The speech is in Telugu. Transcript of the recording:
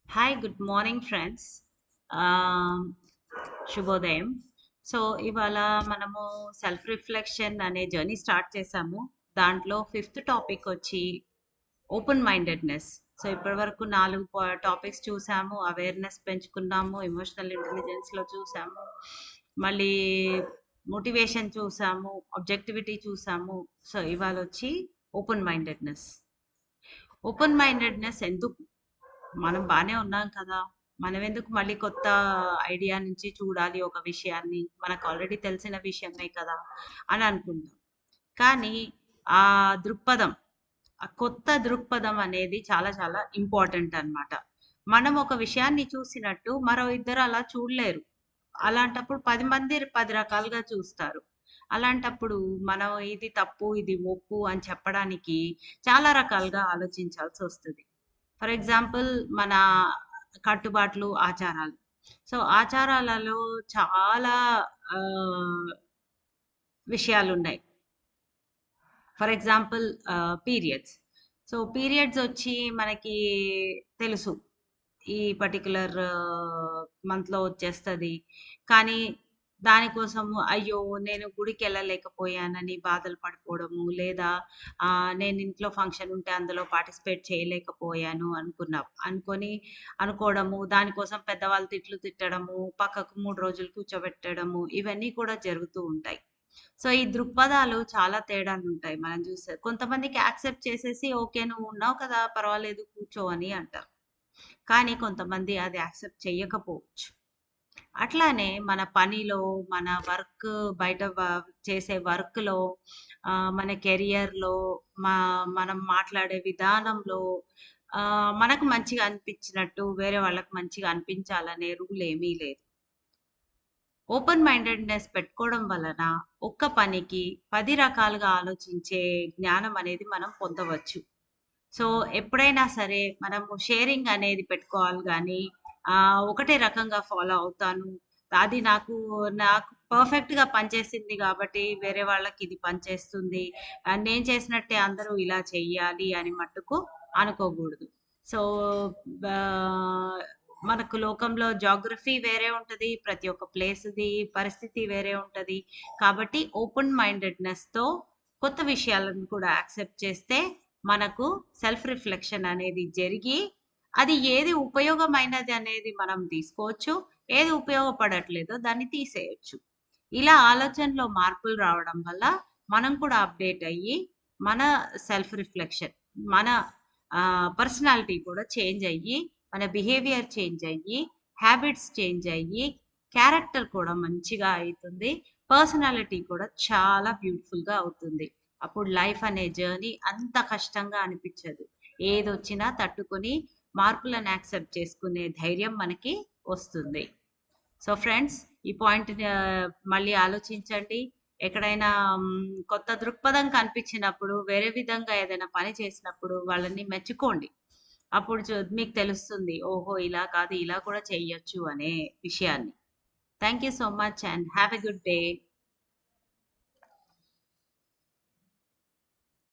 Hi good morning friends. Um, శుభోదయం. సో ఇవాళ మనము సెల్ఫ్ రిఫ్లెక్షన్ అనే జర్నీ స్టార్ట్ చేసాము. దాంట్లో ఫిఫ్త్ టాపిక్ వచ్చి ఓపెన్ మైండెడ్నెస్. సో ఇప్పటి వరకు 4 టాపిక్స్ చూసాము. అవేర్నెస్ పెంచుకున్నాము, ఎమోషనల్ ఇంటెలిజెన్స్లో చూసాము, మళ్ళీ మోటివేషన్ చూసాము, ఆబ్జెక్టివిటీ చూసాము. సో ఇవాళ వచ్చి ఓపెన్ మైండెడ్నెస్. ఓపెన్ మైండెడ్నెస్ ఎందుకు? మనం బానే ఉన్నాం కదా! మనమెందుకు మళ్ళీ కొత్త ఐడియా నుంచి చూడాలి ఒక విషయాన్ని? మనకు ఆల్రెడీ తెలిసిన విషయమే కదా! అని అనుకుంటాం. కానీ ఆ దృక్పథం, ఆ కొత్త దృక్పథం అనేది చాలా చాలా ఇంపార్టెంట్ అన్నమాట. మనం ఒక విషయాన్ని చూసినట్టు మరో ఇద్దరు అలా చూడలేరు. అలాంటప్పుడు 10 మంది 10 రకాలుగా చూస్తారు. అలాంటప్పుడు మనం ఇది తప్పు, ఇది ఒప్పు అని చెప్పడానికి చాలా రకాలుగా ఆలోచించాల్సొస్తది. ఫర్ ఎగ్జాంపుల్ మన కట్టుబాట్లు, ఆచారాలు. సో, ఆచారాలలో చాలా ఆహ్, విషయాలున్నాయి. For example periods. So, periods ఒచ్చి మనకి తెలుసు. ఈ పర్టిక్యులర్ మంత్‌లో వచ్చేస్తది. కానీ దానికోసము అయ్యో! నేను గుడికెళ్ళలేకపోయానని బాధలు పడిపోవడము, లేదా నేను ఇంట్లో ఫంక్షన్ ఉంటే అందులో పార్టిసిపేట్ చేయలేకపోయాను అనుకోవడము, దానికోసం పెద్దవాళ్ళు తిట్లు తిట్టడము, పక్కకు 3 రోజులు కూర్చోబెట్టడము, ఇవన్నీ కూడా జరుగుతూ ఉంటాయి. సో, ఈ దృక్పథాలు చాలా తేడాలుంటాయి మనం చూస్తే. కొంతమందికి యాక్సెప్ట్ చేసేసి ఓకే. నువ్వు ఉన్నావు కదా! పర్వాలేదు కూర్చో అని అంటారు. కానీ కొంతమంది అది యాక్సెప్ట్ చెయ్యకపోవచ్చు. అట్లానే మన పనిలో, మన వర్క్ బయట చేసే వర్క్‌లో, మన కెరియర్‌లో, మా మనం మాట్లాడే విధానంలో మనకు మంచిగా అనిపించినట్టు వేరే వాళ్ళకి మంచిగా అనిపించాలనే రూల్ ఏమీ లేదు. ఓపెన్ మైండెడ్‌నెస్ పెట్టుకోవడం వలన ఒక్క పనికి 10 రకాలుగా ఆలోచించే జ్ఞానం అనేది మనం పొందవచ్చు. సో, ఎప్పుడైనా సరే మనము షేరింగ్ అనేది పెట్టుకోవాలి గానీ, ఒకటే రకంగా ఫాలో అవుతాను. అది నాకు పర్ఫెక్ట్‌గా పనిచేసింది గాబట్టి, వేరే వాళ్ళకి ఇది పనిచేస్తుంది. నేను చేసినట్టే అందరూ ఇలా చెయ్యాలి అని మట్టుకు అనుకోగూడదు. సో, ఆహ్, మనకు లోకంలో జియోగ్రఫీ వేరే ఉంటది. ప్రతి ఒక్క ప్లేస్‌ది పరిస్థితి వేరే ఉంటది. కాబట్టి ఓపెన్ మైండెడ్‌నెస్‌తో కొత్త విషయాలను కూడా యాక్సెప్ట్ చేస్తే మనకు సెల్ఫ్ రిఫ్లెక్షన్ అనేది జరిగి, అది ఏది ఉపయోగమైనది అనేది మనం తీసుకోవచ్చు. ఏది ఉపయోగపడట్లేదో దాన్ని తీసేయొచ్చు. ఇలా ఆలోచనలో మార్పులు రావడం వల్ల మనం కూడా అప్‌డేట్ అయ్యి, మన సెల్ఫ్ రిఫ్లెక్షన్, మన పర్సనాలిటీ కూడా చేంజ్ అయ్యి, మన బిహేవియర్ చేంజ్ అయ్యి, హ్యాబిట్స్ చేంజ్ అయ్యి, క్యారెక్టర్ కూడా మంచిగా అయితుంది. పర్సనాలిటీ కూడా చాలా బ్యూటిఫుల్‌గా అవుతుంది. అప్పుడు లైఫ్ అనే జర్నీ అంత కష్టంగా అనిపిచ్చదు. ఏదొచ్చినా తట్టుకొని మార్పులను యాక్సెప్ట్ చేసుకునే ధైర్యం మనకి వస్తుంది. సో ఫ్రెండ్స్, ఈ పాయింట్‌ని మళ్ళీ ఆలోచించండి. ఎక్కడైనా కొత్త దృక్పథం కనిపించినప్పుడు, వేరే విధంగా ఏదైనా పని చేసినప్పుడు వాళ్ళని మెచ్చుకోండి. అప్పుడు మీకు తెలుస్తుంది. ఓహో! ఇలా కాదు, ఇలా కూడా చెయ్యొచ్చు అనే విషయాన్ని. Thank you so much and have a good day.